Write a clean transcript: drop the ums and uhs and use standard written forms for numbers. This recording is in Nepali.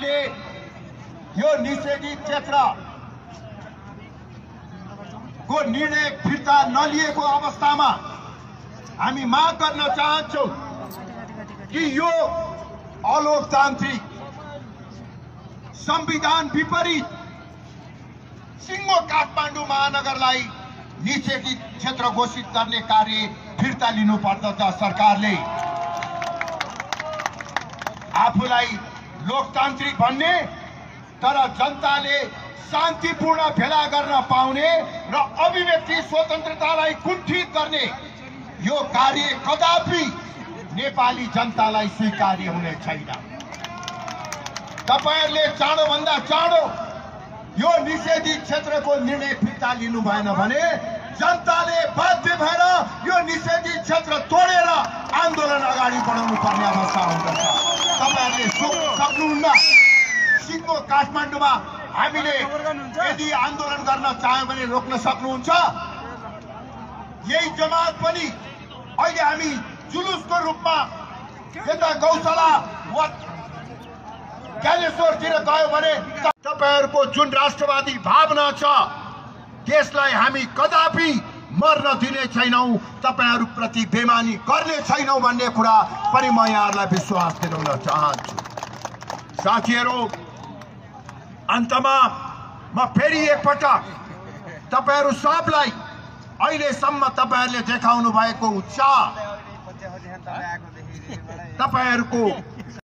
सरकारले यो निषेधित क्षेत्रको निर्णय फिर्ता नलिएको अवस्थामा हामी माग गर्न चाहन्छौं कि यो अलोकतान्त्रिक संविधान विपरीत सिङ्गो काठमाडौँ महानगरलाई निषेधित क्षेत्र घोषित गर्ने कार्य फिर्ता लिनुपर्दछ। सरकारले आफूलाई लोकतान्त्रिक भन्ने तर जनताले शान्तिपूर्ण भेला गर्न पाउने र अभिव्यक्ति स्वतन्त्रतालाई कुण्ठित गर्ने यो कार्य कदापि नेपाली जनतालाई स्वीकार्य हुने छैन। तपाईहरुले चाँडोभन्दा चाँडो यो निषेधित क्षेत्रको निर्णय फिर्ता लिनु भएन भने जनताले बाध्य भएर यो निषेधित क्षेत्र तोडेर आन्दोलन अगाडि बढाउनु पर्ने अवस्था हुँदछ। तपाईहरुले सक्नुहुन्न सिङ्गो काठमाडौँमा हामीले यदि आन्दोलन गर्न चाह्यौं भने रोक्न सक्नुहुन्छ। यही जमात पनि अहिले हामी जुलुसको रूपमा यता गौशाला वा ज्ञानेश्वरतिर गयो भने तपाईहरुको जुन राष्ट्रवादी भावना छ त्यसलाई हामी कदापि मर्न दिने छैनौं, तपाईहरु प्रति बेमानी गर्ने छैनौं भन्ने कुरा पनि म यहाँहरुलाई विश्वास दिलाउन चाहन्छु। साथीहरु, अन्तमा म फेरि एकपटक तपाईहरु सबलाई अहिलेसम्म तपाईहरुले देखाउनु भएको उत्साह, तपाईहरुको